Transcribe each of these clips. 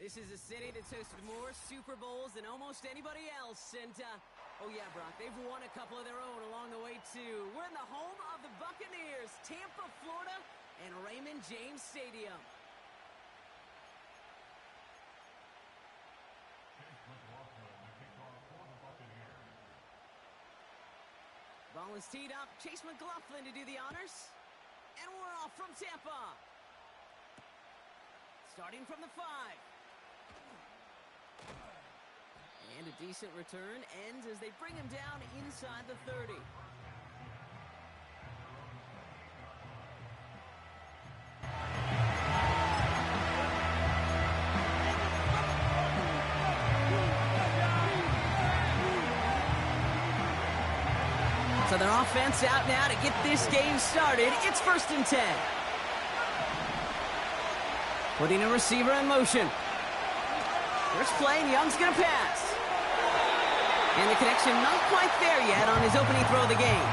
This is a city that's hosted more Super Bowls than almost anybody else. And, oh yeah, Brock, they've won a couple of their own along the way, too. We're in the home of the Buccaneers, Tampa, Florida, and Raymond James Stadium. Ball is teed up. Chase McLaughlin to do the honors. And we're off from Tampa. Starting from the 5. And a decent return ends as they bring him down inside the 30. So their offense out now to get this game started. It's 1st and 10. Putting a receiver in motion. First play, and Young's going to pass. And the connection not quite there yet on his opening throw of the game.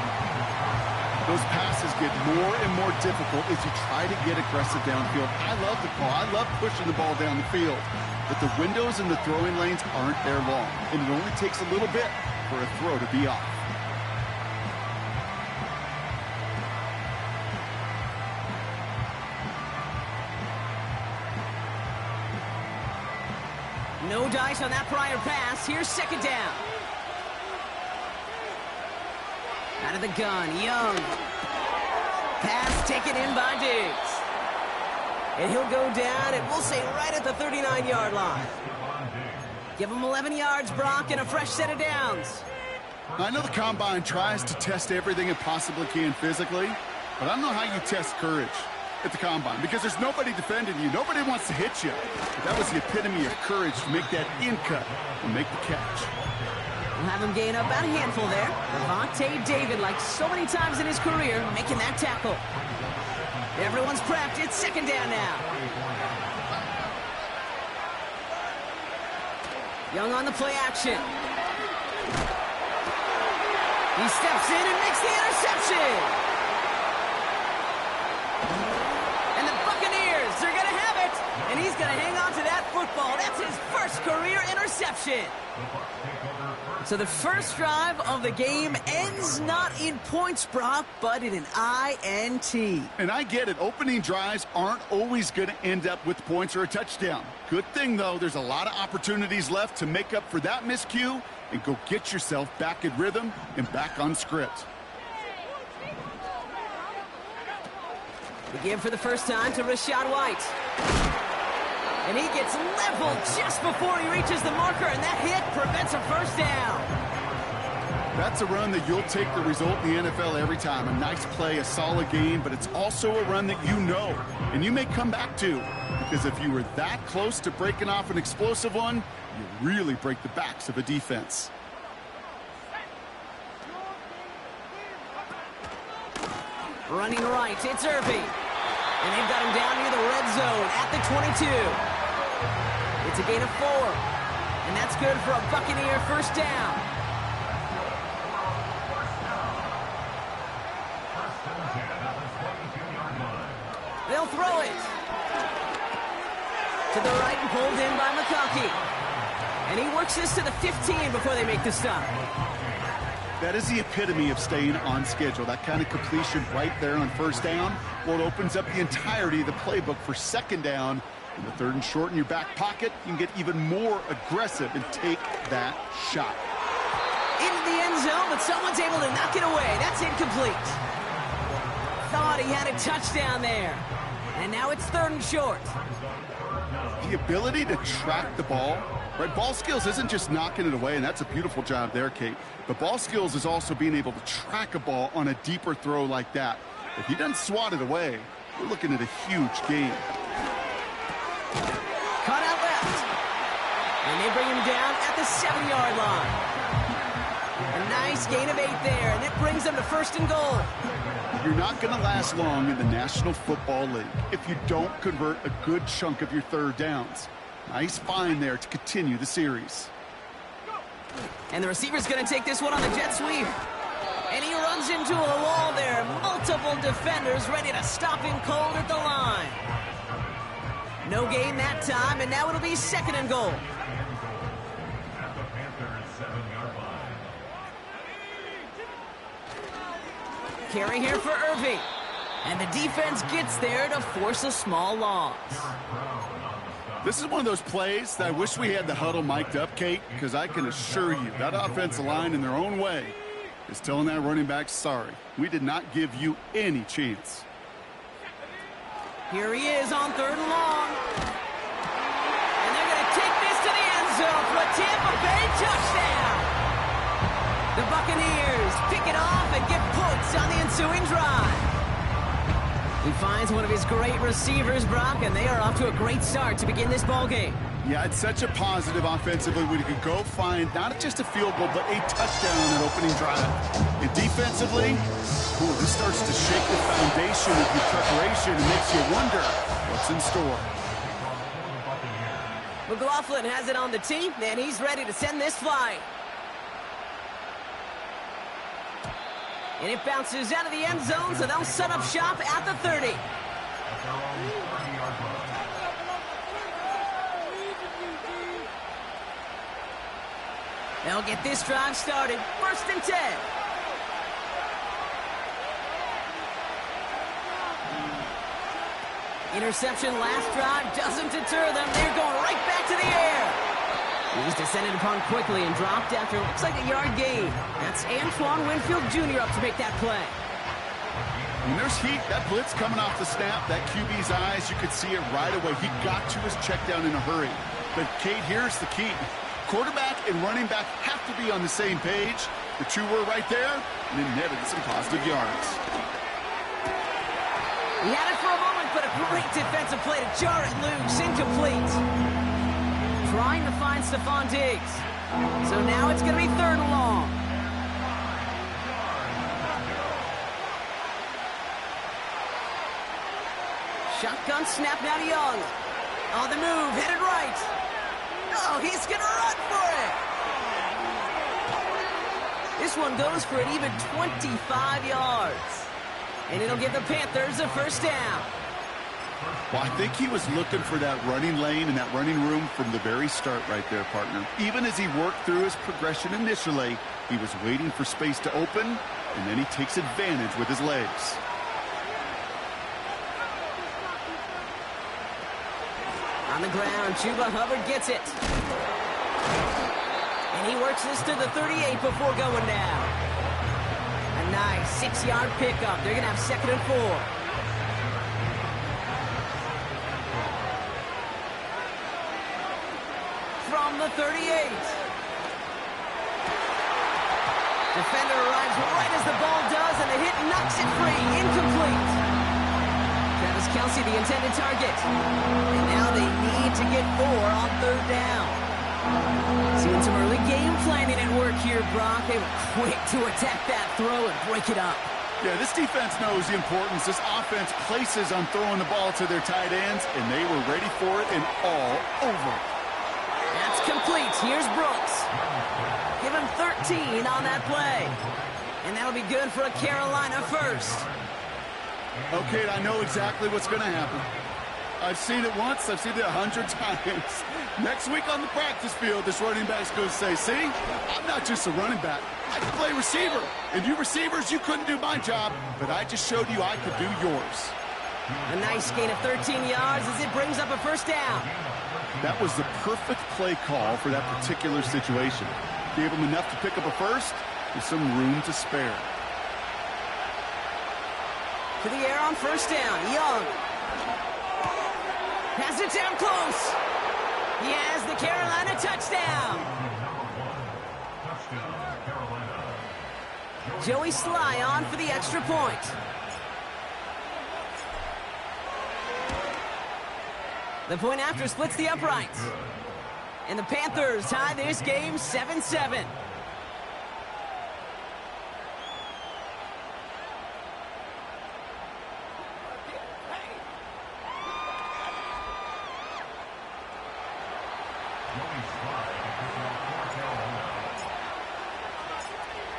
Those passes get more and more difficult as you try to get aggressive downfield. I love the call. I love pushing the ball down the field. But the windows in the throwing lanes aren't there long. And it only takes a little bit for a throw to be off. No dice on that prior pass. Here's 2nd down. Out of the gun, Young. Pass taken in by Diggs. And he'll go down, and we'll say right at the 39-yard line. Give him 11 yards, Brock, and a fresh set of downs. I know the Combine tries to test everything it possibly can physically, but I don't know how you test courage at the Combine, because there's nobody defending you. Nobody wants to hit you. But that was the epitome of courage to make that in-cut and make the catch. We'll have him gain up about a handful there. Devontae David, like so many times in his career, making that tackle. Everyone's prepped. It's 2nd down now. Young on the play action. He steps in and makes the interception. And he's going to hang on to that football. That's his first career interception. So the first drive of the game ends not in points, Brock, but in an INT. And I get it. Opening drives aren't always going to end up with points or a touchdown. Good thing, though, there's a lot of opportunities left to make up for that miscue and go get yourself back in rhythm and back on script. The give for the first time to Rachaad White. And he gets leveled just before he reaches the marker, and that hit prevents a first down. That's a run that you'll take the result in the NFL every time. A nice play, a solid game, but it's also a run that you know, and you may come back to. Because if you were that close to breaking off an explosive one, you really break the backs of a defense. Running right, it's Irby. And they've got him down near the red zone at the 22. It's a gain of 4. And that's good for a Buccaneer first down. They'll throw it. To the right and pulled in by McConkey. And he works this to the 15 before they make the stop. That is the epitome of staying on schedule. That kind of completion right there on first down. Well, it opens up the entirety of the playbook for 2nd down. In the 3rd and short in your back pocket, you can get even more aggressive and take that shot. Into the end zone, but someone's able to knock it away. That's incomplete. Thought he had a touchdown there. And now it's 3rd and short. The ability to track the ball, right? Ball skills isn't just knocking it away, and that's a beautiful job there, Kate. But ball skills is also being able to track a ball on a deeper throw like that. If he doesn't swat it away, we're looking at a huge game. Cut out left. And they bring him down at the 7-yard line. A nice gain of 8 there, and that brings them to 1st and goal. You're not going to last long in the National Football League if you don't convert a good chunk of your 3rd downs. Nice find there to continue the series. And the receiver's going to take this one on the jet sweep. And he runs into a wall there. Multiple defenders ready to stop him cold at the line. No gain that time, and now it'll be 2nd and goal. Carry here for Irving. And the defense gets there to force a small loss. This is one of those plays that I wish we had the huddle mic'd up, Kate, because I can assure you that offensive line in their own way is telling that running back, sorry, we did not give you any chance. Here he is on 3rd and long. And they're going to take this to the end zone for a Tampa Bay touchdown. The Buccaneers pick it off and get points on the ensuing drive. He finds one of his great receivers, Brock, and they are off to a great start to begin this ball game. Yeah, it's such a positive offensively when you could go find not just a field goal, but a touchdown on that opening drive. And defensively, this starts to shake the foundation of your preparation and makes you wonder what's in store. McLaughlin has it on the tee, and he's ready to send this flying. And it bounces out of the end zone, so they'll set up shop at the 30. They'll get this drive started. 1st and 10. Interception last drive doesn't deter them. They're going right back to the air. He's descended upon quickly and dropped after looks like a yard gain. That's Antoine Winfield Jr. up to make that play. When there's heat, that blitz coming off the snap, that QB's eyes, you could see it right away. He got to his check down in a hurry. But, Kate, here's the key. Quarterback and running back have to be on the same page. The two were right there, and it netted some positive yards. He had it for a moment, but a great defensive play to jar it loose. Incomplete. Trying to find Stephon Diggs. So now it's going to be 3rd and long. Shotgun snap now to Young. On the move, headed right. Oh, he's going to run for it. This one goes for an even 25 yards. And it'll give the Panthers a 1st down. Well, I think he was looking for that running lane and that running room from the very start right there, partner. Even as he worked through his progression initially, he was waiting for space to open, and then he takes advantage with his legs. On the ground, Chuba Hubbard gets it. And he works this to the 38 before going down. A nice 6-yard pickup. They're going to have 2nd and 4. From the 38. Defender arrives right as the ball does, and the hit knocks it free. Incomplete. Travis Kelce, the intended target. And now they need to get 4 on 3rd down. Seeing some early game planning at work here, Brock. They were quick to attack that throw and break it up. Yeah, this defense knows the importance this offense places on throwing the ball to their tight ends, and they were ready for it and all over it. That's complete. Here's Brooks. Give him 13 on that play. And that'll be good for a Carolina 1st. Okay, I know exactly what's going to happen. I've seen it once. I've seen it 100 times. Next week on the practice field, this running back's going to say, see, I'm not just a running back. I can play receiver. And you receivers, you couldn't do my job, but I just showed you I could do yours. A nice gain of 13 yards as it brings up a 1st down. That was the perfect play call for that particular situation. Gave him enough to pick up a 1st with some room to spare. To the air on 1st down. Young. Has it down close. He has the Carolina touchdown. Joey Sly on for the extra point. The point after splits the uprights. And the Panthers tie this game 7-7.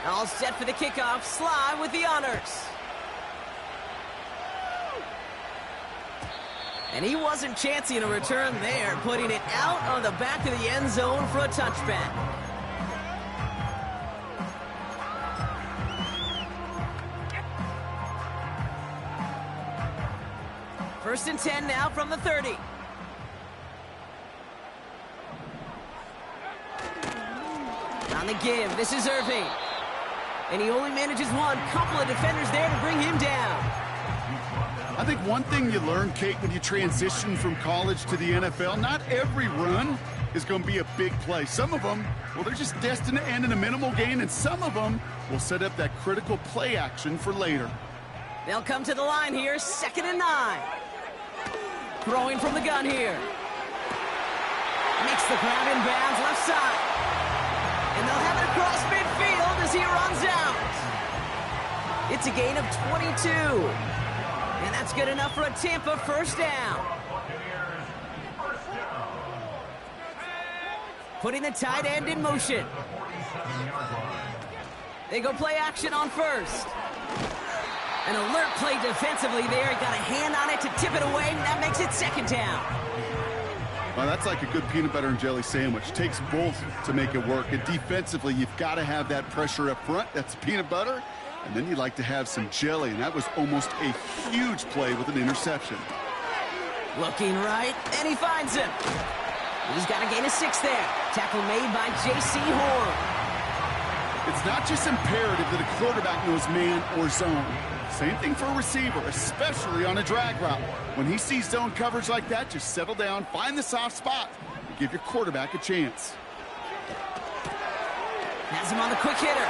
All set for the kickoff. Sly with the honors. And he wasn't chancing a return there, putting it out on the back of the end zone for a touchback. First and 10 now from the 30. On the give, this is Irving. And he only manages one. Couple of defenders there to bring him down. I think one thing you learn, Kate, when you transition from college to the NFL, not every run is going to be a big play. Some of them, well, they're just destined to end in a minimal gain, and some of them will set up that critical play action for later. They'll come to the line here, 2nd and 9. Throwing from the gun here. Makes the grab in bounds, left side. And they'll have it across midfield as he runs out. It's a gain of 22. And that's good enough for a Tampa first down. Putting the tight end in motion. They go play action on first. An alert play defensively there. He got a hand on it to tip it away, and that makes it 2nd down. Well, that's like a good peanut butter and jelly sandwich. Takes both to make it work. And defensively, you've got to have that pressure up front. That's peanut butter. And then you'd like to have some jelly, and that was almost a huge play with an interception. Looking right, and he finds him. He's got a gain of 6 there. Tackle made by J.C. Horn. It's not just imperative that a quarterback knows man or zone. Same thing for a receiver, especially on a drag route. When he sees zone coverage like that, just settle down, find the soft spot, and give your quarterback a chance. Has him on the quick hitter.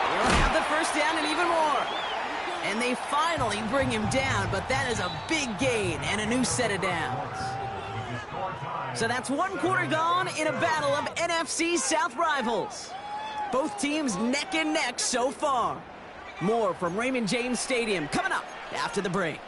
They'll have the first down and even more. And they finally bring him down, but that is a big gain and a new set of downs. So that's 1 quarter gone in a battle of NFC South rivals. Both teams neck and neck so far. More from Raymond James Stadium coming up after the break.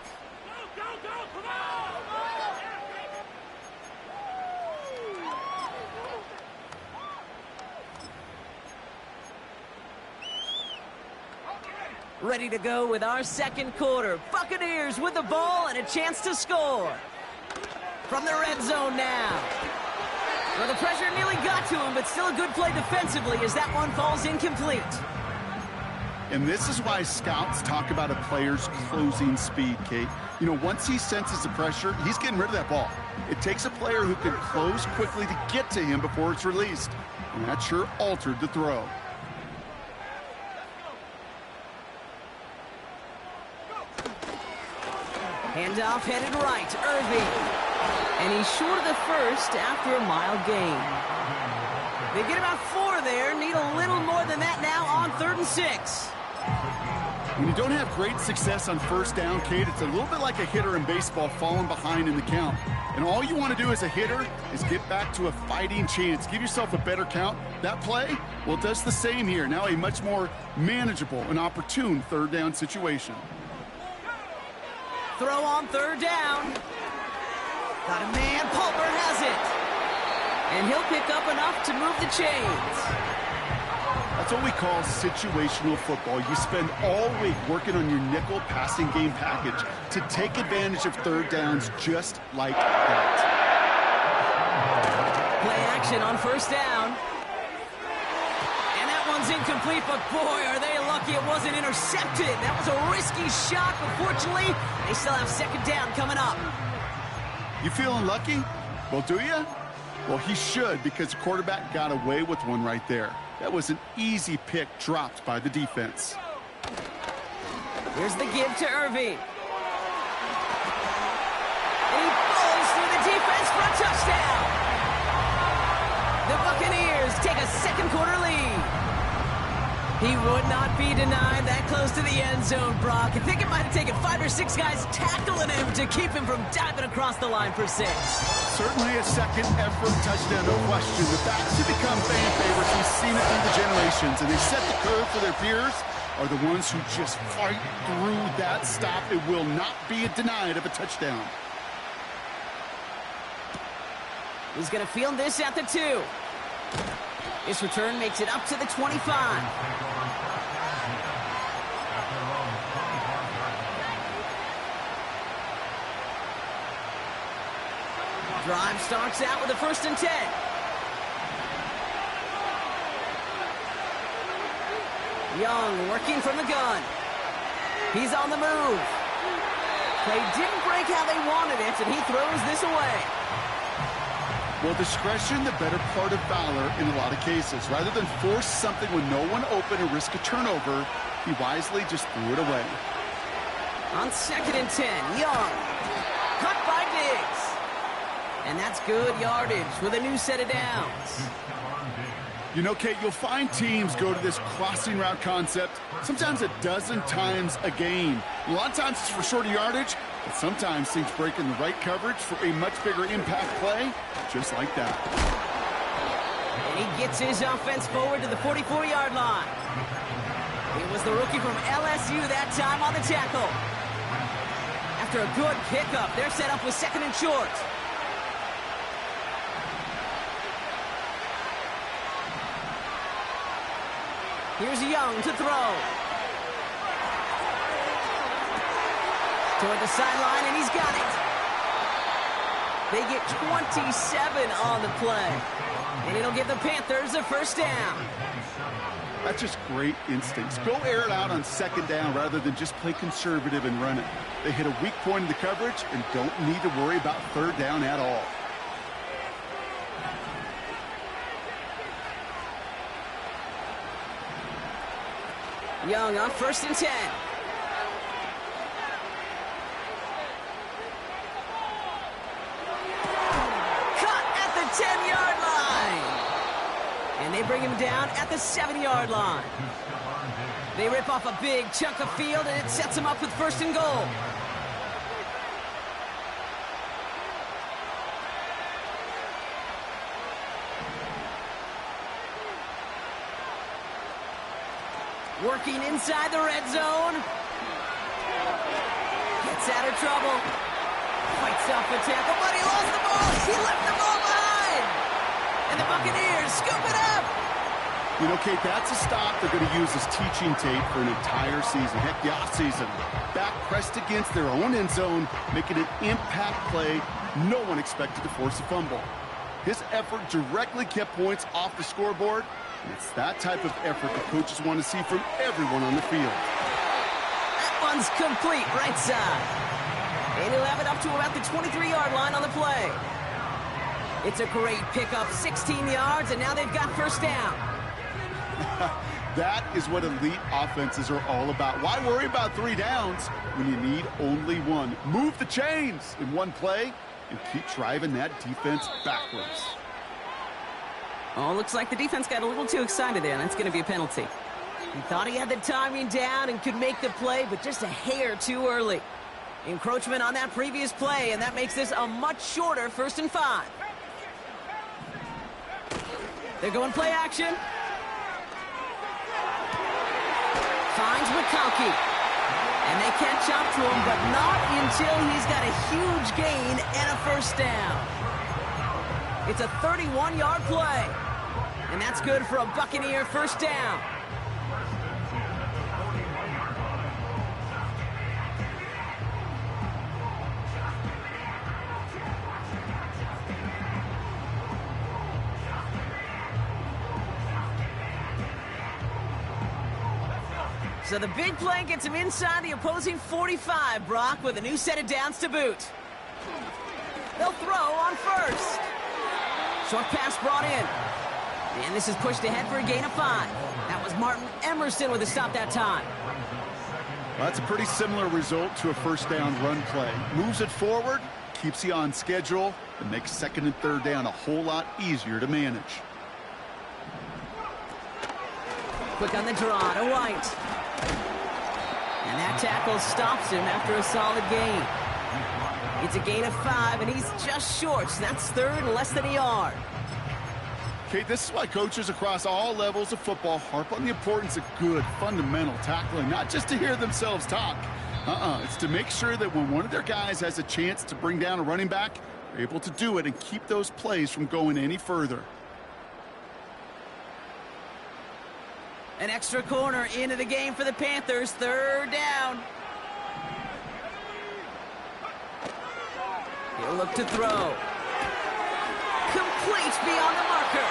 Ready to go with our 2nd quarter. Buccaneers with the ball and a chance to score. From the red zone now. Well, the pressure nearly got to him, but still a good play defensively as that one falls incomplete. And this is why scouts talk about a player's closing speed, Kate. You know, once he senses the pressure, he's getting rid of that ball. It takes a player who can close quickly to get to him before it's released. And that sure altered the throw. Handoff headed right, Irving. And he's short of the first after a mile gain. They get about 4 there, need a little more than that now on 3rd and 6. When you don't have great success on first down, Kate, it's a little bit like a hitter in baseball falling behind in the count. And all you want to do as a hitter is get back to a fighting chance. Give yourself a better count. That play, well, does the same here. Now a much more manageable and opportune 3rd down situation. Throw on 3rd down. Got a man, Palmer has it. And he'll pick up enough to move the chains. That's what we call situational football. You spend all week working on your nickel passing game package to take advantage of 3rd downs just like that. Play action on 1st down. And that one's incomplete, but boy, are they lucky it wasn't intercepted. That was a risky shot, but fortunately, they still have 2nd down coming up. You feeling lucky? Well, do you? Well, he should, because the quarterback got away with one right there. That was an easy pick dropped by the defense. Here's the give to Irving. And he blows through the defense for a touchdown. The Buccaneers take a 2nd quarter lead. He would not be denied that close to the end zone, Brock. I think it might have taken 5 or 6 guys tackling him to keep him from diving across the line for 6. Certainly a 2nd effort touchdown, no question. The backs have become fan favorites. We've seen it through the generations, and they set the curve for their peers are the ones who just fight through that stop. It will not be denied of a touchdown. He's going to field this at the 2. This return makes it up to the 25. Drive starts out with a 1st and 10. Young working from the gun. He's on the move. Play didn't break how they wanted it, and he throws this away. Well, discretion, the better part of valor in a lot of cases. Rather than force something when no one open or risk a turnover, he wisely just threw it away. On 2nd and 10, Young. Cut by Diggs. And that's good yardage with a new set of downs. You know, Kate, you'll find teams go to this crossing route concept sometimes a dozen times a game. A lot of times it's for shorter yardage, but sometimes teams break in the right coverage for a much bigger impact play, just like that. And he gets his offense forward to the 44-yard line. It was the rookie from LSU that time on the tackle. After a good pickup, they're set up with 2nd and short. Here's Young to throw. Toward the sideline, and he's got it. They get 27 on the play. And it'll give the Panthers a 1st down. That's just great instincts. Go air it out on 2nd down rather than just play conservative and run it. They hit a weak point in the coverage and don't need to worry about 3rd down at all. Young on 1st and 10. Cut at the 10-yard line. And they bring him down at the 7-yard line. They rip off a big chunk of field, and it sets him up with 1st and goal. Working inside the red zone. Gets out of trouble. Fights off the tackle, but he lost the ball. He left the ball behind. And the Buccaneers scoop it up. You know, Kate, that's a stop they're going to use as teaching tape for an entire season. Heck, the offseason. Back pressed against their own end zone, making an impact play no one expected to force a fumble. His effort directly kept points off the scoreboard. And it's that type of effort the coaches want to see from everyone on the field. That one's complete right side. And he'll have it up to about the 23-yard line on the play. It's a great pickup, 16 yards, and now they've got 1st down. That is what elite offenses are all about. Why worry about 3 downs when you need only 1? Move the chains in one play and keep driving that defense backwards. Oh, looks like the defense got a little too excited there, and that's going to be a penalty. He thought he had the timing down and could make the play, but just a hair too early. Encroachment on that previous play, and that makes this a much shorter 1st and 5. They're going play action. Finds McConkey. And they catch up to him, but not until he's got a huge gain and a 1st down. It's a 31-yard play. And that's good for a Buccaneer 1st down. So the big play gets him inside the opposing 45, Brock, with a new set of downs to boot. They'll throw on 1st. Short pass brought in. And this is pushed ahead for a gain of 5. That was Martin Emerson with a stop that time. Well, that's a pretty similar result to a 1st down run play. Moves it forward, keeps you on schedule, and makes 2nd and 3rd down a whole lot easier to manage. Quick on the draw to White. And that tackle stops him after a solid gain. It's a gain of 5, and he's just short. So that's 3rd and less than a yard. Okay, this is why coaches across all levels of football harp on the importance of good, fundamental tackling, not just to hear themselves talk. It's to make sure that when one of their guys has a chance to bring down a running back, they're able to do it and keep those plays from going any further. An extra corner into the game for the Panthers. Third down. He'll look to throw. Complete beyond the marker.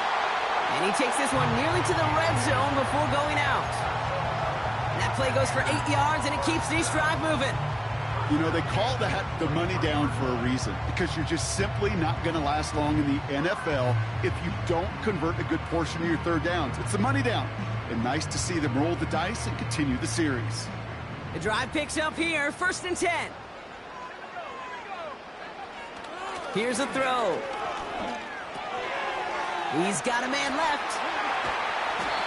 And he takes this one nearly to the red zone before going out. That play goes for 8 yards, and it keeps this drive moving. You know, they call that the money down for a reason, because you're just simply not going to last long in the NFL if you don't convert a good portion of your third downs. It's the money down. And nice to see them roll the dice and continue the series. The drive picks up here, 1st and 10. Here's a throw. He's got a man left.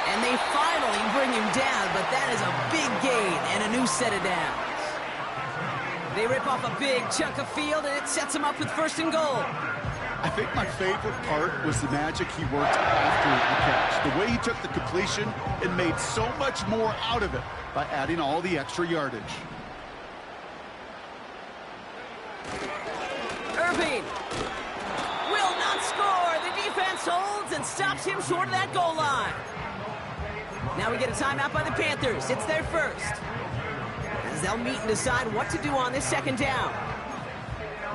And they finally bring him down, but that is a big gain and a new set of downs. They rip off a big chunk of field, and it sets him up with 1st and goal. I think my favorite part was the magic he worked after the catch. The way he took the completion and made so much more out of it by adding all the extra yardage. Irving will not score. The defense holds and stops him short of that goal line. Now we get a timeout by the Panthers. It's their first. As they'll meet and decide what to do on this 2nd down.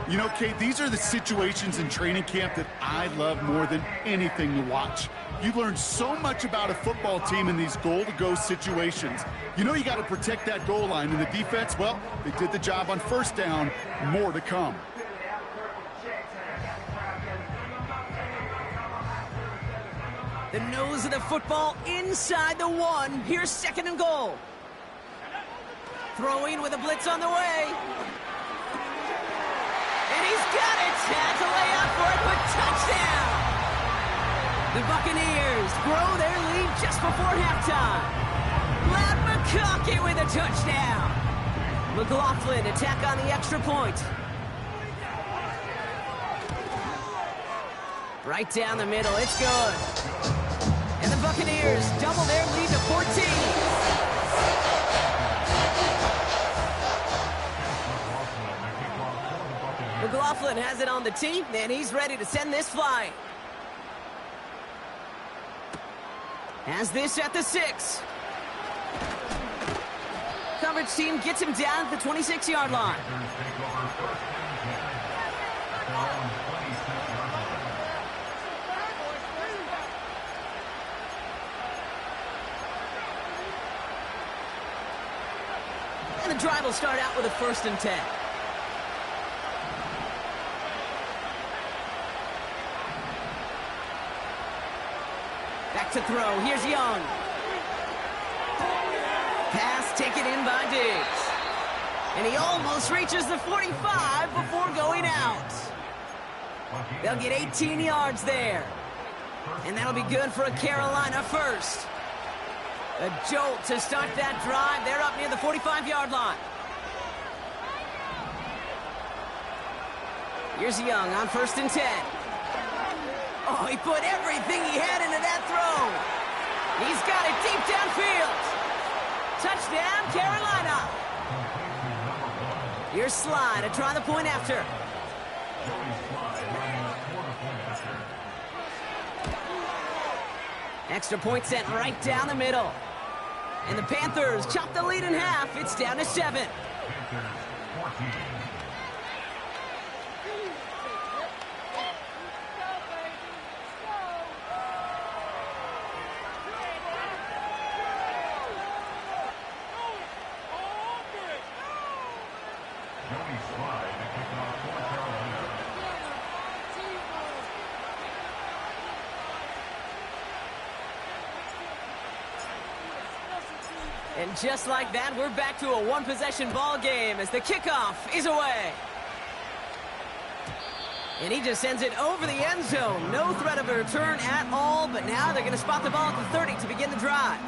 You know, Kate, these are the situations in training camp that I love more than anything to watch. You learn so much about a football team in these goal-to-go situations. You know you got to protect that goal line, and the defense, well, they did the job on 1st down. More to come. The nose of the football inside the 1. Here's 2nd and goal. Throwing with a blitz on the way. And he's got it. Had to lay out for it, but touchdown. The Buccaneers grow their lead just before halftime. Lad McConkey with a touchdown. McLaughlin attack on the extra point. Right down the middle. It's good. And the Buccaneers double their lead to 14. McLaughlin has it on the tee, and he's ready to send this flying. Has this at the 6. Coverage team gets him down at the 26-yard line. And the drive will start out with a 1st and 10. Back to throw. Here's Young. Pass taken in by Diggs. And he almost reaches the 45 before going out. They'll get 18 yards there. And that'll be good for a Carolina first. A jolt to start that drive. They're up near the 45-yard line. Here's Young on 1st and 10. Oh, he put everything he had into that throw. He's got it deep downfield. Touchdown, Carolina. Here's Sly to try the point after. Extra point sent right down the middle. And the Panthers chop the lead in half. It's down to 7. And just like that, we're back to a one-possession ball game as the kickoff is away. And he just sends it over the end zone. No threat of a return at all, but now they're going to spot the ball at the 30 to begin the drive.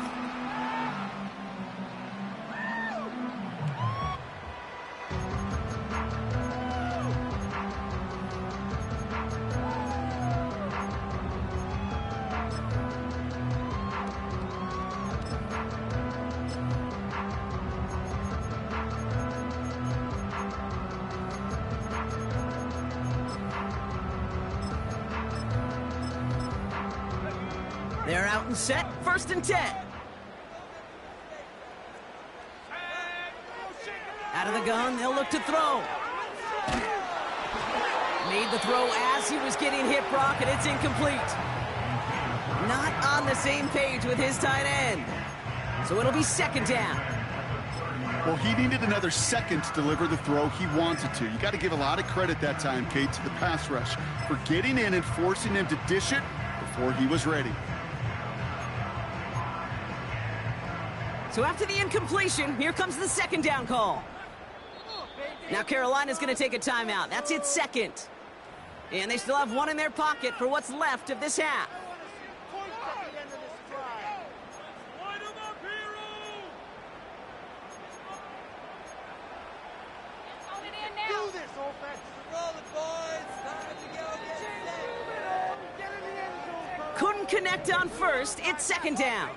They're out and set, 1st and 10. Out of the gun, they'll look to throw. Made the throw as he was getting hit, Brock, and it's incomplete. Not on the same page with his tight end. So it'll be second down. Well, he needed another second to deliver the throw he wanted to. You got to give a lot of credit that time, Kate, to the pass rush for getting in and forcing him to dish it before he was ready. So after the incompletion, here comes the second down call. Now Carolina's going to take a timeout. That's its second. And they still have one in their pocket for what's left of this half. Couldn't connect on first. It's second down.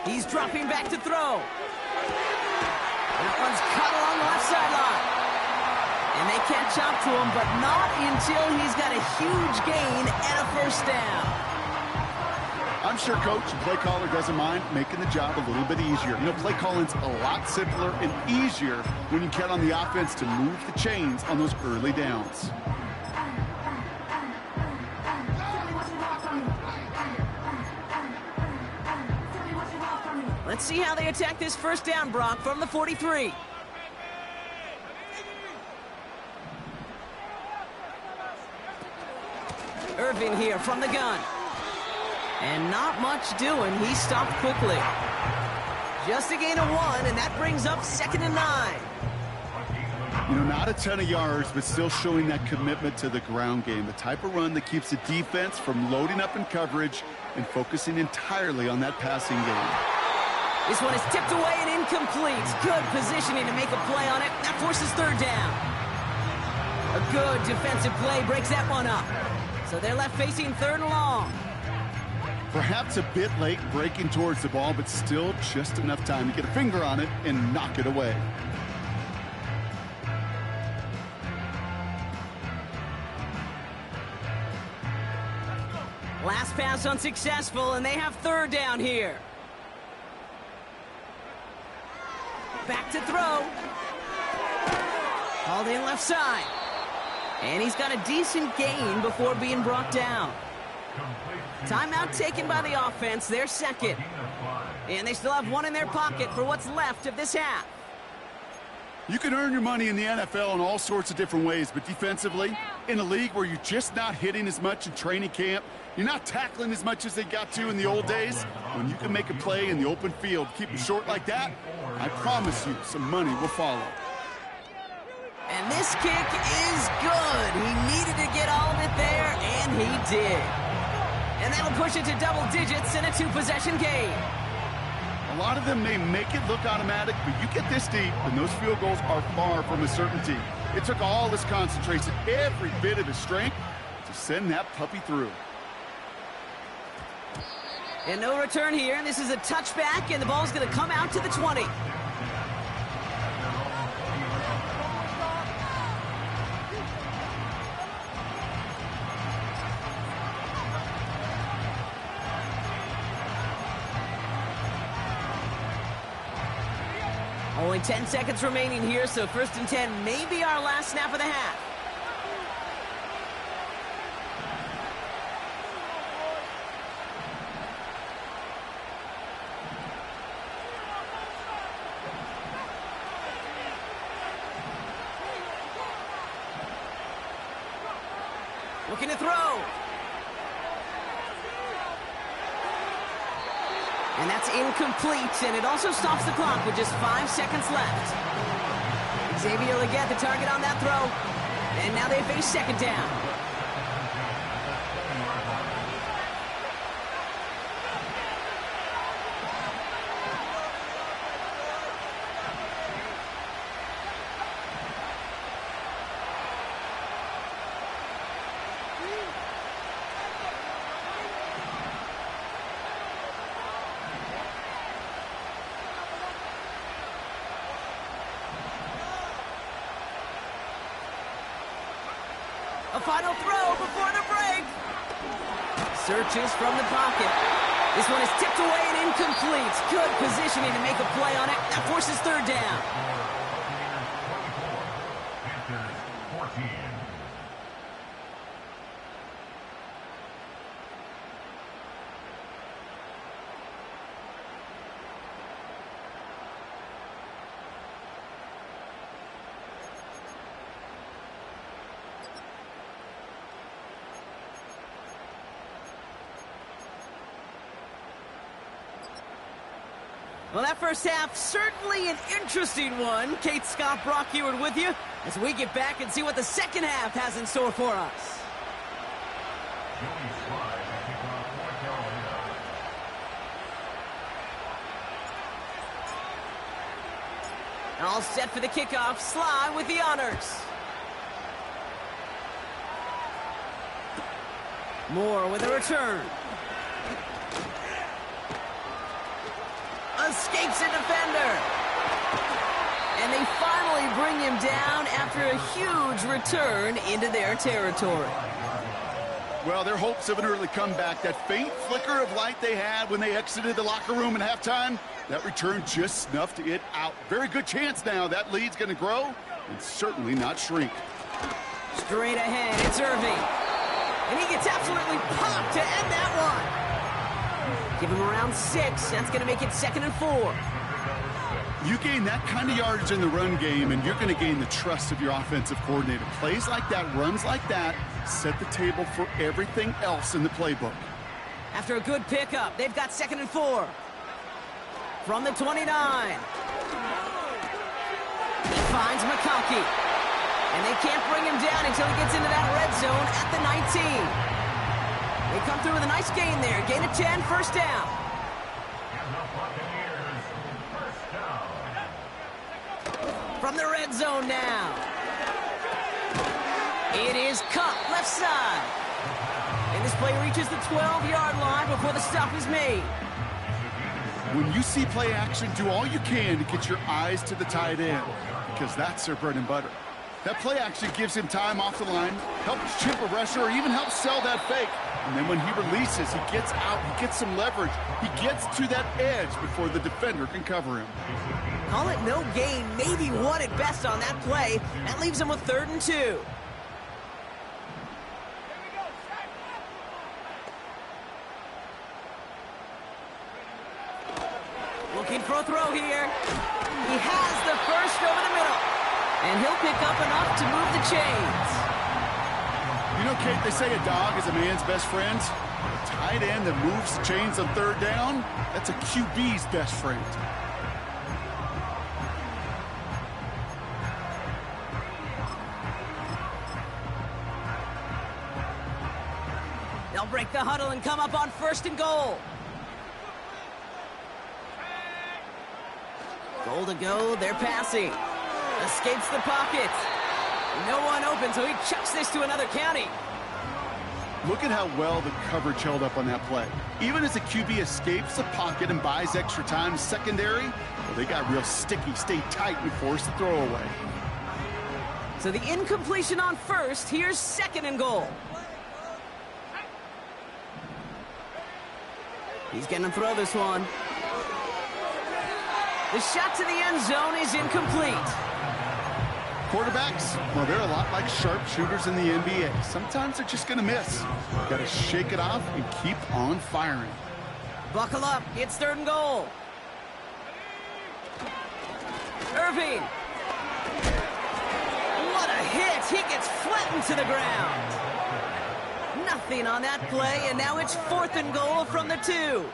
He's dropping back to throw. That one's cut along the left sideline. And they catch up to him, but not until he's got a huge gain and a first down. I'm sure coach and play caller doesn't mind making the job a little bit easier. You know, play calling's a lot simpler and easier when you count on the offense to move the chains on those early downs. Let's see how they attack this first down, Brock, from the 43. Irving here from the gun. And not much doing. He stopped quickly. Just a gain of 1, and that brings up 2nd and 9. You know, not a ton of yards, but still showing that commitment to the ground game. The type of run that keeps the defense from loading up in coverage and focusing entirely on that passing game. This one is tipped away and incomplete. Good positioning to make a play on it. That forces third down. A good defensive play breaks that one up. So they're left facing 3rd and long. Perhaps a bit late breaking towards the ball, but still just enough time to get a finger on it and knock it away. Last pass unsuccessful, and they have 3rd down here. Back to throw. Hauled in left side. And he's got a decent gain before being brought down. Timeout taken by the offense, their second. And they still have one in their pocket for what's left of this half. You can earn your money in the NFL in all sorts of different ways, but defensively, in a league where you're just not hitting as much in training camp, you're not tackling as much as they got to in the old days, when you can make a play in the open field, keep it short like that, I promise you some money will follow. And this kick is good. He needed to get all of it there, and he did. And that'll push it to double digits in a 2-possession game. A lot of them may make it look automatic, but you get this deep, and those field goals are far from a certainty. It took all his concentration, every bit of his strength, to send that puppy through. And no return here. This is a touchback, and the ball's going to come out to the 20. Only 10 seconds remaining here, so 1st and 10 may be our last snap of the half. Looking to throw. And that's incomplete, and it also stops the clock with just 5 seconds left. Xavier Legette, the target on that throw. And now they face 2nd down. A final throw before the break. Searches from the pocket. This one is tipped away and incomplete. Good positioning to make a play on it. That forces third down. Well, that first half, certainly an interesting one. Kate Scott, Brock Ewart with you as we get back and see what the second half has in store for us. All set for the kickoff. Sly with the honors. Moore with a return. Escapes a defender. And they finally bring him down after a huge return into their territory. Well, their hopes of an early comeback, that faint flicker of light they had when they exited the locker room at halftime, that return just snuffed it out. Very good chance now that lead's going to grow and certainly not shrink. Straight ahead, it's Irving. And he gets absolutely popped to end that one. Give him around 6. That's going to make it 2nd and 4. You gain that kind of yardage in the run game, and you're going to gain the trust of your offensive coordinator. Plays like that, runs like that, set the table for everything else in the playbook. After a good pickup, they've got 2nd and 4. From the 29. He finds McConkey. And they can't bring him down until he gets into that red zone at the 19. They come through with a nice gain there. Gain of 10, first down. From the red zone now. It is Cup, left side. And this play reaches the 12-yard line before the stop is made. When you see play action, do all you can to get your eyes to the tight end, because that's their bread and butter. That play action gives him time off the line, helps chip a rusher, or even helps sell that fake. And then when he releases, he gets out, he gets some leverage. He gets to that edge before the defender can cover him. Call it no gain, maybe one at best on that play. That leaves him with 3rd and 2. Looking for a throw here. He has the first over the middle. And he'll pick up enough to move the chains. You know, Kate, they say a dog is a man's best friend. A tight end that moves the chains on 3rd down, that's a QB's best friend. They'll break the huddle and come up on 1st and goal. Goal to go, they're passing. Escapes the pocket. No one open, so he chucks this to another county. Look at how well the coverage held up on that play. Even as the QB escapes the pocket and buys extra time secondary, well, they got real sticky, stay tight, and force the throw away. So the incompletion on 1st, here's 2nd and goal. He's going to throw this one. The shot to the end zone is incomplete. Quarterbacks, well, they're a lot like sharpshooters in the NBA. Sometimes they're just going to miss. Got to shake it off and keep on firing. Buckle up. It's 3rd and goal. Irving. What a hit. He gets flattened to the ground. Nothing on that play, and now it's 4th and goal from the 2. No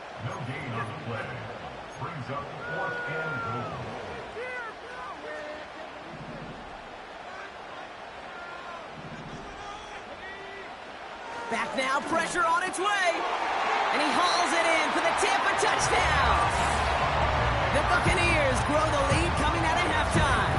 gain on the play. Brings up 4th and goal. Back now, pressure on its way. And he hauls it in for the Tampa touchdown. The Buccaneers grow the lead coming out of halftime.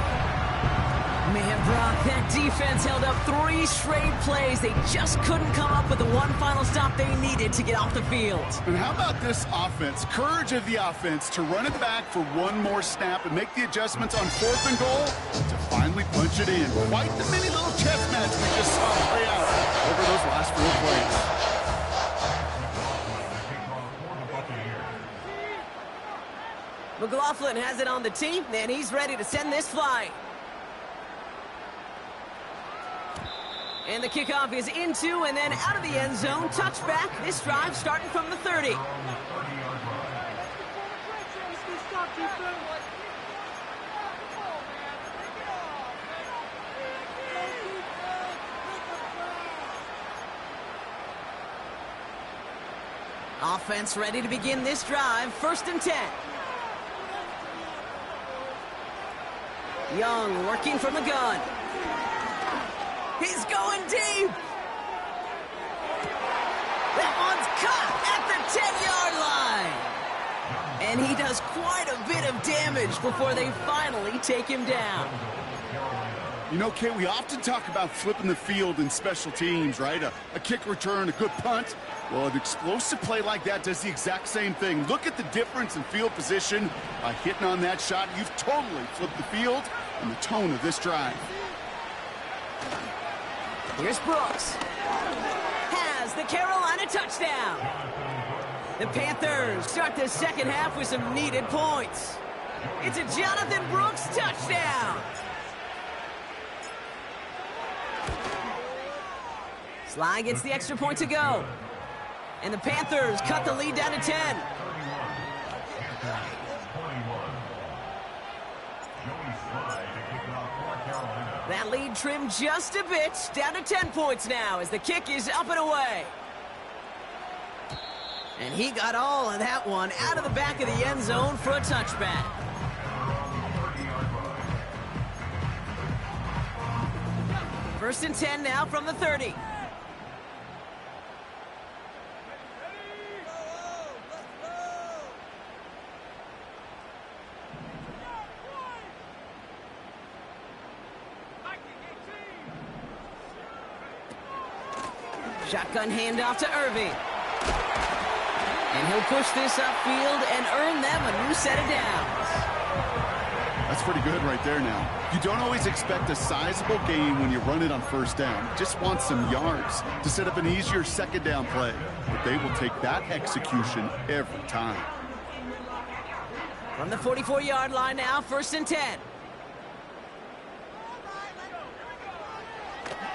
Man, Brock, that defense held up 3 straight plays. They just couldn't come up with the one final stop they needed to get off the field. And how about this offense? Courage of the offense to run it back for one more snap and make the adjustments on 4th and goal to finally punch it in. Quite the mini little chess match we just saw play out over those last 4 plays. McLaughlin has it on the tee, and he's ready to send this flying. And the kickoff is into and then out of the end zone. Touchback. This drive starting from the 30. Offense ready to begin this drive. 1st and 10. Young working from the gun. He's going deep. That one's caught at the 10-yard line. And he does quite a bit of damage before they finally take him down. You know, Kate, we often talk about flipping the field in special teams, right? A kick return, a good punt. Well, an explosive play like that does the exact same thing. Look at the difference in field position. By hitting on that shot, you've totally flipped the field and the tone of this drive. Here's Brooks. Has the Carolina touchdown. The Panthers start the second half with some needed points. It's a Jonathan Brooks touchdown. Sly gets the extra point to go. And the Panthers cut the lead down to 10. That lead trimmed just a bit, down to 10 points now as the kick is up and away. And he got all of that one out of the back of the end zone for a touchback. First and 10 now from the 30. Shotgun handoff to Irving. And he'll push this upfield and earn them a new set of downs. That's pretty good right there now. You don't always expect a sizable gain when you run it on 1st down. You just want some yards to set up an easier 2nd down play. But they will take that execution every time. From the 44-yard line now, 1st and 10.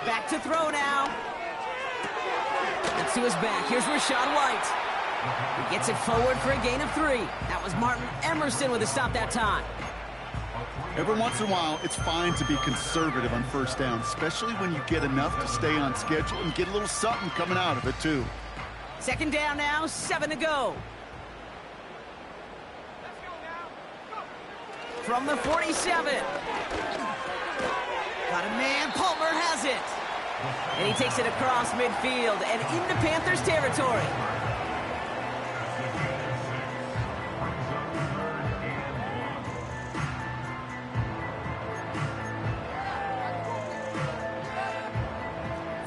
Back to throw now. Let's to his back. Here's Rachaad White. He gets it forward for a gain of 3. That was Martin Emerson with a stop that time. Every once in a while, it's fine to be conservative on 1st down, especially when you get enough to stay on schedule and get a little something coming out of it, too. 2nd down now, 7 to go. From the 47. Got a man, Palmer has it. And he takes it across midfield and into Panthers territory.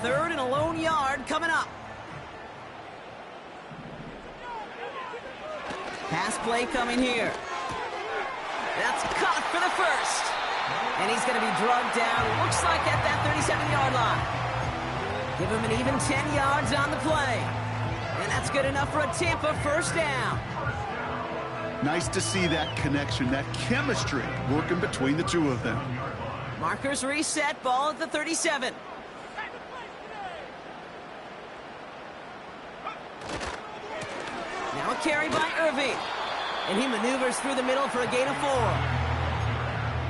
Third and a lone yard coming up. Pass play coming here. That's caught for the 1st. And he's going to be drugged down, looks like at that 37-yard line. Give him an even 10 yards on the play. And that's good enough for a Tampa 1st down. Nice to see that connection, that chemistry working between the two of them. Markers reset, ball at the 37. Now a carry by Irving. And he maneuvers through the middle for a gain of 4.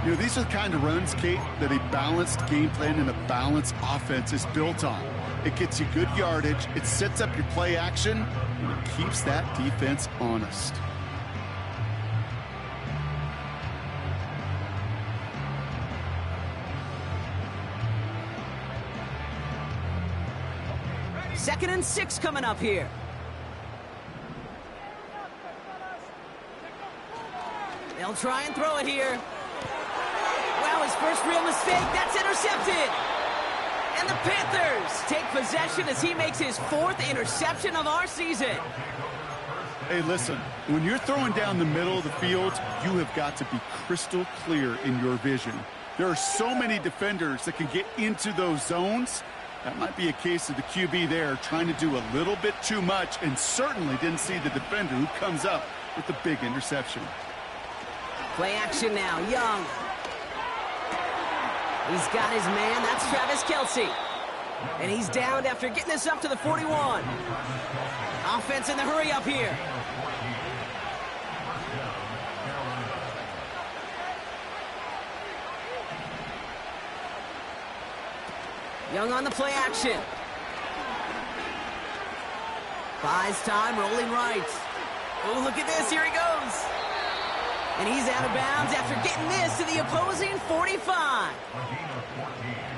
You know, these are the kind of runs, Kate, that a balanced game plan and a balanced offense is built on. It gets you good yardage, it sets up your play action, and it keeps that defense honest. Second and 6 coming up here. They'll try and throw it here. Wow, his first real mistake. That's intercepted. And the Panthers take possession as he makes his 4th interception of our season. Hey, listen, when you're throwing down the middle of the field, you have got to be crystal clear in your vision. There are so many defenders that can get into those zones. That might be a case of the QB there trying to do a little bit too much and certainly didn't see the defender who comes up with the big interception. Play action now, Young. He's got his man, that's Travis Kelce. And he's downed after getting this up to the 41. Offense in the hurry up here. Young on the play action. Buys time, rolling right. Oh, look at this, here he goes. And he's out of bounds after getting this to the opposing 45.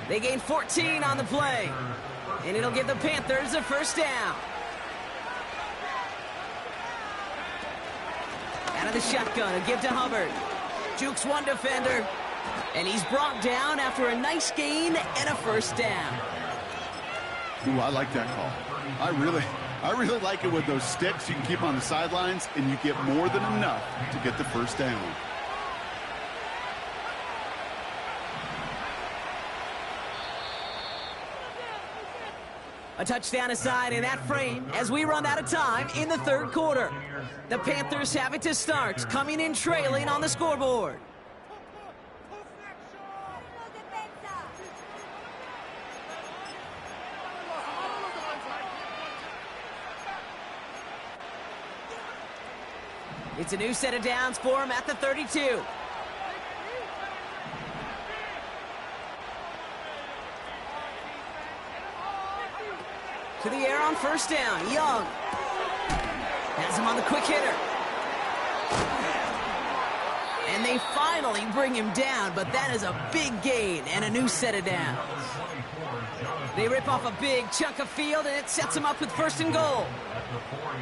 They gain 14 on the play. And it'll give the Panthers a first down. Out of the shotgun, a give to Hubbard. Jukes one defender. And he's brought down after a nice gain and a first down. Ooh, I like that call. I really like it with those sticks you can keep on the sidelines, and you get more than enough to get the first down. A touchdown aside in that frame as we run out of time in the third quarter. The Panthers have it to start, coming in trailing on the scoreboard. It's a new set of downs for him at the 32. To the air on first down, Young. Has him on the quick hitter. And they finally bring him down, but that is a big gain and a new set of downs. They rip off a big chunk of field, and it sets him up with first and goal.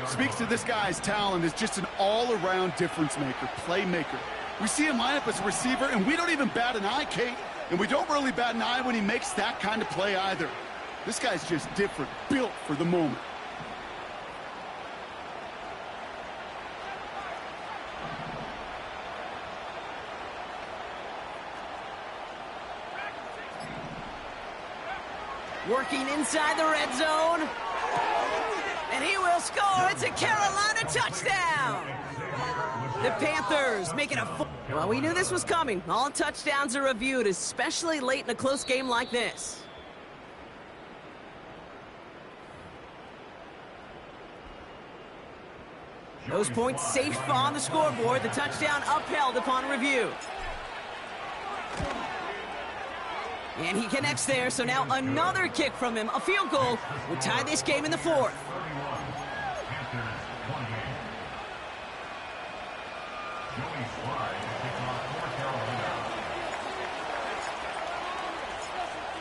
Speaks to this guy's talent as just an all-around difference maker, playmaker. We see him line up as a receiver, and we don't even bat an eye, Kate. And we don't really bat an eye when he makes that kind of play either. This guy's just different, built for the moment. Working inside the red zone. And he will score. It's a Carolina touchdown. The Panthers make it a... Well, we knew this was coming. All touchdowns are reviewed, especially late in a close game like this. Those points safe on the scoreboard. The touchdown upheld upon review. And he connects there, so now another kick from him. A field goal will tie this game in the fourth.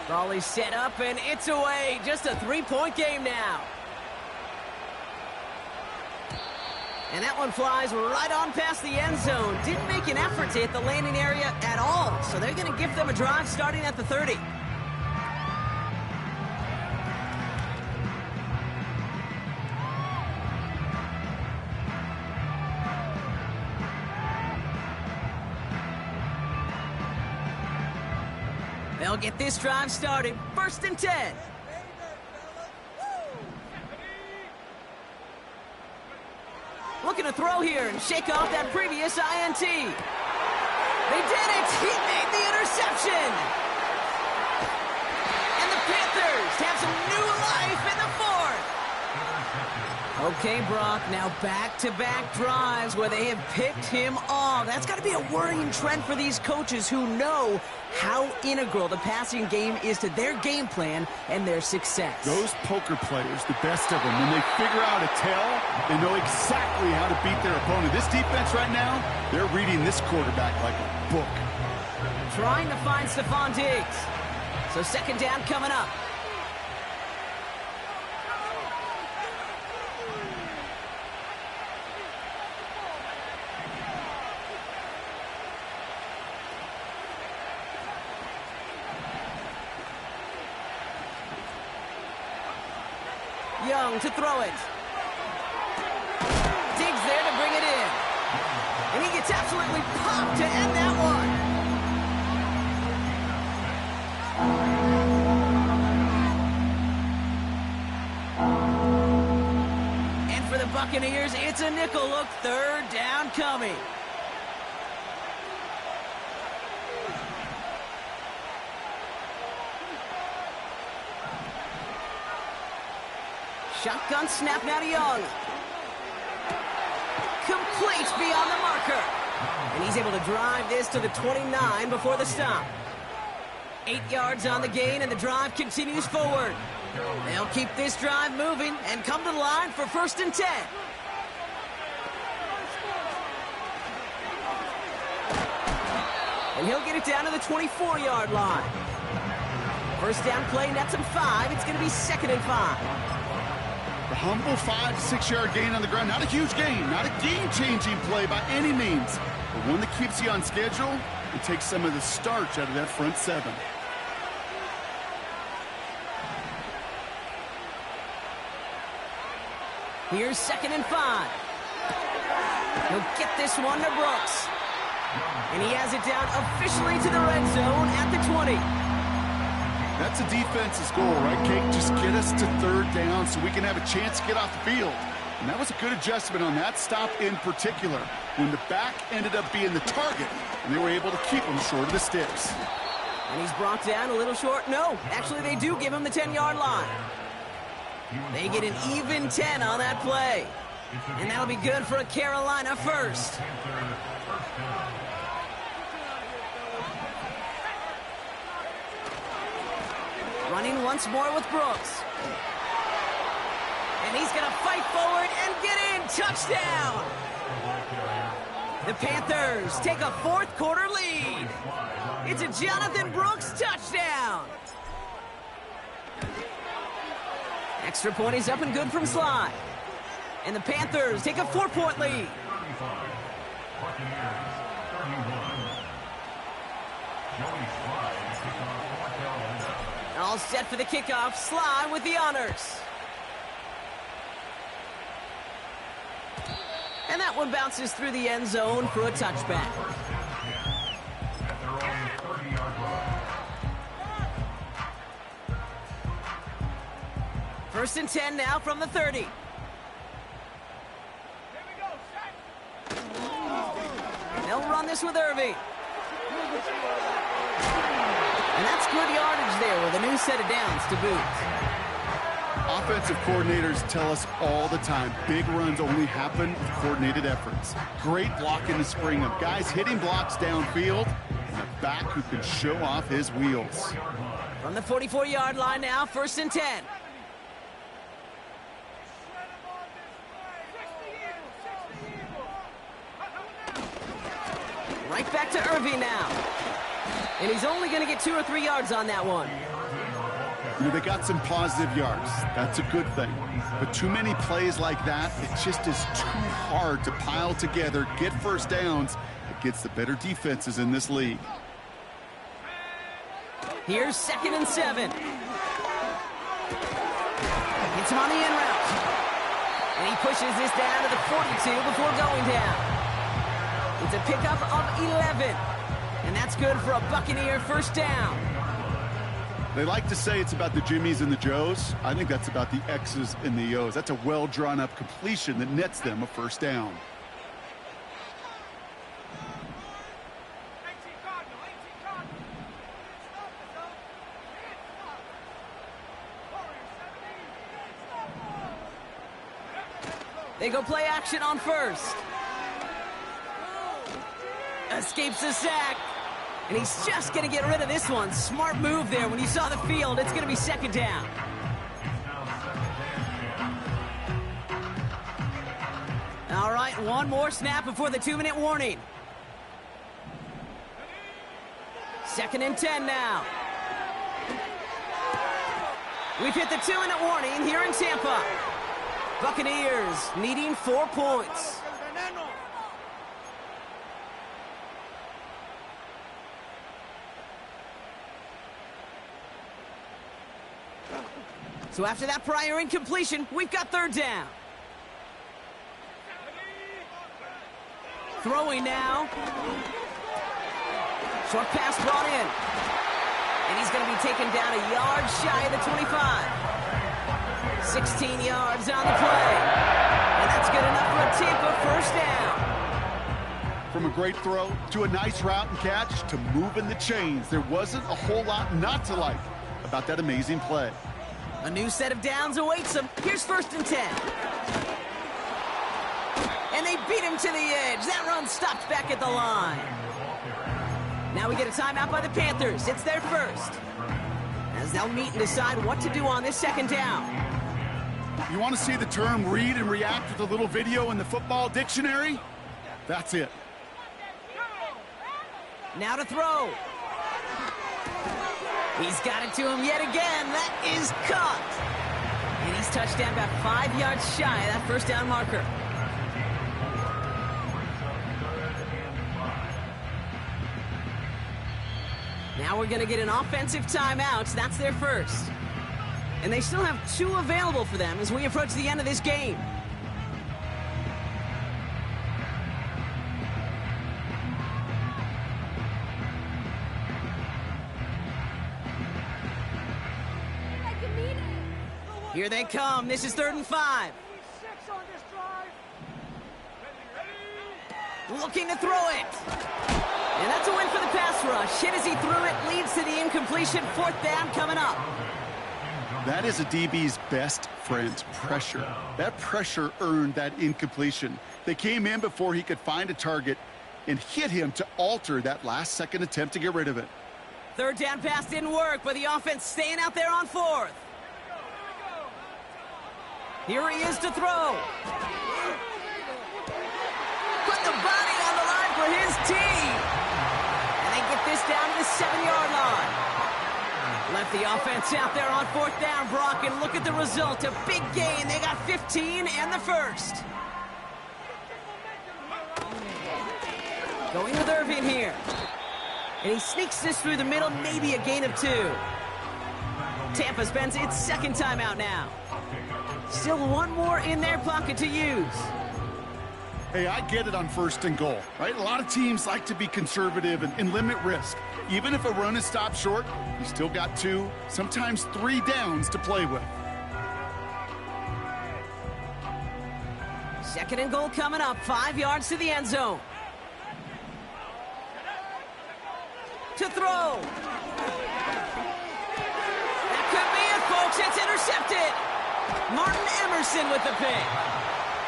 Raleigh set up, and it's away. Just a three-point game now. And that one flies right on past the end zone. Didn't make an effort to hit the landing area at all. So they're going to give them a drive starting at the 30. They'll get this drive started. First and 10. Looking to throw here and shake off that previous INT. They did it! He made the interception! And the Panthers have some new life in the fourth! Okay, Brock, now back-to-back drives where they have picked him off. That's got to be a worrying trend for these coaches who know how integral the passing game is to their game plan and their success. Those poker players, the best of them, when they figure out a tell, they know exactly how to beat their opponent. This defense right now, they're reading this quarterback like a book. Trying to find Stephon Diggs. So second down coming up. Young to throw it. Diggs there to bring it in. And he gets absolutely popped to end that one. And for the Buccaneers, it's a nickel look. Third down coming. Shotgun snap now to Young. Complete beyond the marker. And he's able to drive this to the 29 before the stop. 8 yards on the gain, and the drive continues forward. They'll keep this drive moving and come to the line for 1st and 10. And he'll get it down to the 24-yard line. First down play nets him 5. It's going to be 2nd and 5. The humble 5 to 6 yard gain on the ground. Not a huge gain, not a game-changing play by any means, but one that keeps you on schedule and takes some of the starch out of that front 7. Here's 2nd and 5. He'll get this one to Brooks. And he has it down officially to the red zone at the 20. That's a defense's goal, right, Kate? Just get us to 3rd down so we can have a chance to get off the field. And that was a good adjustment on that stop in particular, when the back ended up being the target, and they were able to keep him short of the sticks. And he's brought down a little short. No, actually they do give him the 10-yard line. They get an even 10 on that play. And that'll be good for a Carolina first. Running once more with Brooks. And he's going to fight forward and get in. Touchdown! The Panthers take a 4th quarter lead. It's a Jonathan Brooks touchdown. Extra point is up and good from Sly. And the Panthers take a 4-point lead. All set for the kickoff. Sly with the honors. And that one bounces through the end zone for a touchback. First and 10 now from the 30. They'll run this with Irving. And that's good yardage there with a new set of downs to boot. Offensive coordinators tell us all the time, big runs only happen with coordinated efforts. Great block in the spring of guys hitting blocks downfield, and a back who can show off his wheels. From the 44-yard line now, 1st and 10. Right back to Irving now. And he's only going to get 2 or 3 yards on that one. You know, they got some positive yards. That's a good thing. But too many plays like that, it just is too hard to pile together, get first downs. It gets the better defenses in this league. Here's 2nd and 7. Gets him on the in route. And he pushes this down to the 42 before going down. It's a pickup of 11. And that's good for a Buccaneer first down. They like to say it's about the Jimmies and the Joes. I think that's about the X's and the O's. That's a well-drawn-up completion that nets them a first down. They go play action on first. Escapes the sack. And he's just going to get rid of this one. Smart move there. When you saw the field, it's going to be 2nd down. All right, one more snap before the 2-minute warning. 2nd and 10 now. We've hit the 2-minute warning here in Tampa. Buccaneers needing 4 points. So after that prior incompletion, we've got 3rd down. Throwing now. Short pass brought in. And he's going to be taken down a yard shy of the 25. 16 yards on the play. And that's good enough for a Tampa first down. From a great throw to a nice route and catch to moving the chains, there wasn't a whole lot not to like about that amazing play. A new set of downs awaits them. Here's 1st and 10. And they beat him to the edge. That run stopped back at the line. Now we get a timeout by the Panthers. It's their first. As they'll meet and decide what to do on this 2nd down. You want to see the term read and react with a little video in the football dictionary? That's it. Now to throw. He's got it to him yet again. That is caught. And he's touched down about 5 yards shy of that 1st down marker. Now we're going to get an offensive timeout. That's their first. And they still have 2 available for them as we approach the end of this game. Here they come. This is 3rd and 5. Looking to throw it. And that's a win for the pass rush. Hit as he threw it, leads to the incompletion. 4th down coming up. That is a DB's best friend, pressure. That pressure earned that incompletion. They came in before he could find a target and hit him to alter that last-second attempt to get rid of it. 3rd down pass didn't work, but the offense staying out there on 4th. Here he is to throw. Put the body on the line for his team. And they get this down to the 7-yard line. Left the offense out there on 4th down, Brock, and look at the result. A big gain. They got 15 and the first. Going with Irvin here. And he sneaks this through the middle, maybe a gain of 2. Tampa spends its 2nd timeout now. Still 1 more in their pocket to use. Hey, I get it on 1st and goal, right? A lot of teams like to be conservative and limit risk. Even if a run is stopped short, you still got 2, sometimes 3 downs to play with. 2nd and goal coming up, 5 yards to the end zone. To throw. That could be it, folks. It's intercepted. Martin Emerson with the pick.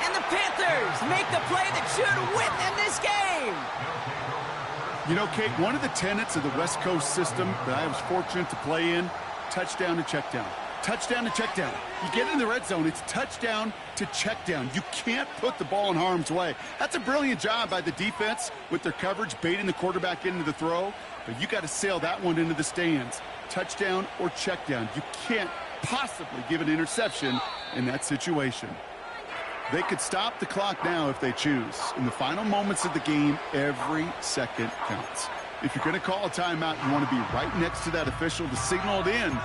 And the Panthers make the play that should win them this game. You know, Kate, one of the tenets of the West Coast system that I was fortunate to play in, touchdown to check down. Touchdown to check down. You get in the red zone, it's touchdown to check down. You can't put the ball in harm's way. That's a brilliant job by the defense with their coverage, baiting the quarterback into the throw. But you got to sail that one into the stands. Touchdown or check down. You can't possibly give an interception in that situation. They could stop the clock now if they choose. In the final moments of the game, every second counts. If you're going to call a timeout, you want to be right next to that official to signal it in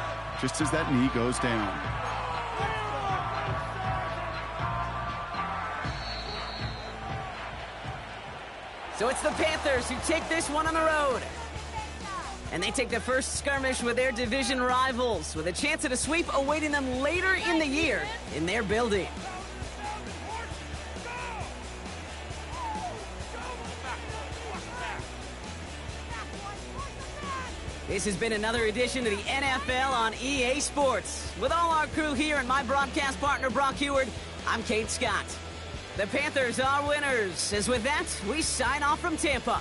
just as that knee goes down. So it's the Panthers who take this one on the road. And they take the first skirmish with their division rivals, with a chance at a sweep awaiting them later in the year in their building. This has been another edition of the NFL on EA Sports. With all our crew here and my broadcast partner, Brock Heward, I'm Kate Scott. The Panthers are winners. As with that, we sign off from Tampa.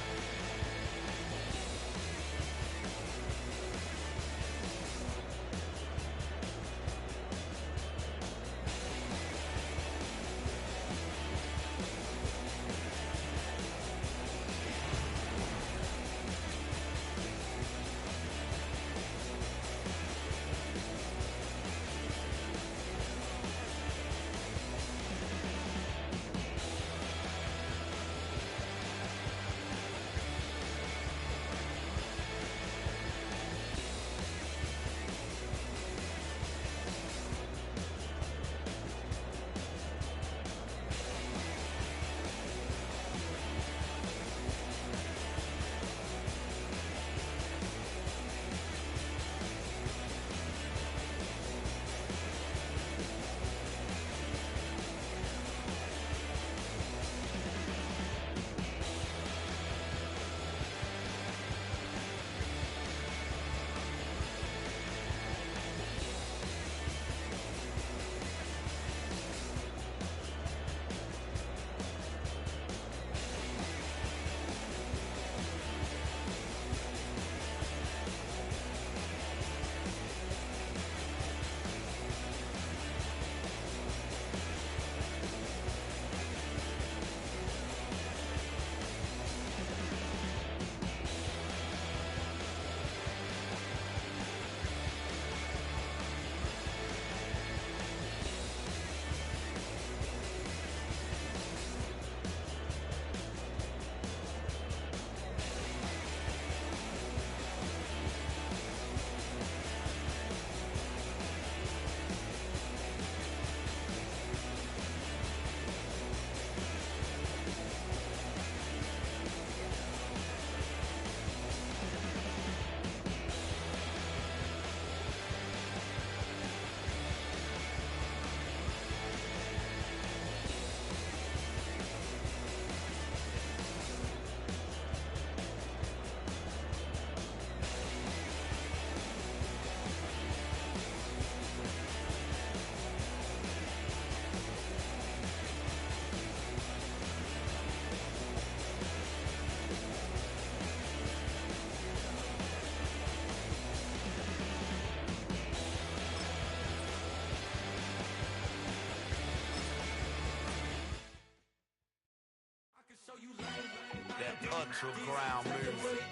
That ultra ground music,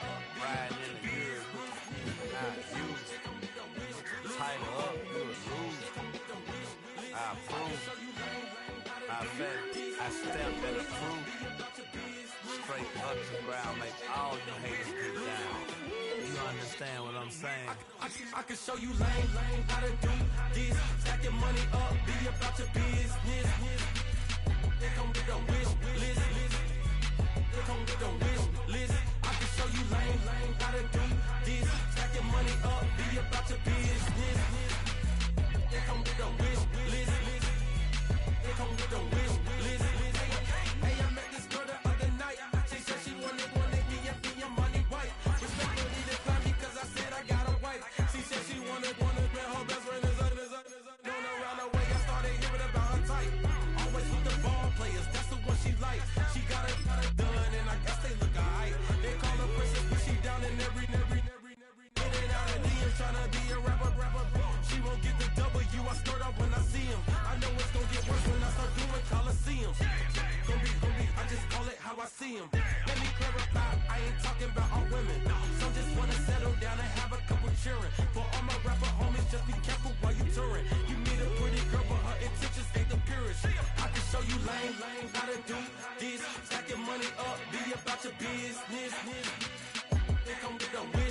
riding in the years, I use it. Tighten up, you'll lose it. I approve. Matter of fact, I stamped and approved. Straight ultra ground, make all you haters get down. You understand what I'm saying? I can show you lame how to do this. Stack your money up, be about your business. They come with a wish list. They come with a wish list. I can show you lame how to do this. Stack your money up, be about your business. They come with a wish list. They come with a wish list. Hey, I met this girl the other night. She said she wanted me and be a money white. Respectfully declined because I said I got a wife. She said she wanted man, her best friend is known around the way. I started hearing about her type. Always with the ball players, that's the one she like. She got it done, and I guess they look alright. They call her princess, but she down in every. In and out of DMs, tryna be a rapper. She won't get the W, I start off when I see him. I know it's gonna get worse when I start doing Coliseums. Gonna be, I just call it how I see him. Let me clarify, I ain't talking about all women. Some just wanna settle down and have a couple cheering. For all my rapper homies, just be careful while you touring. You meet a pretty girl, but her intentions ain't the purest. I can show you lame how to do this. Stack your money up, be about your business. They come with a win.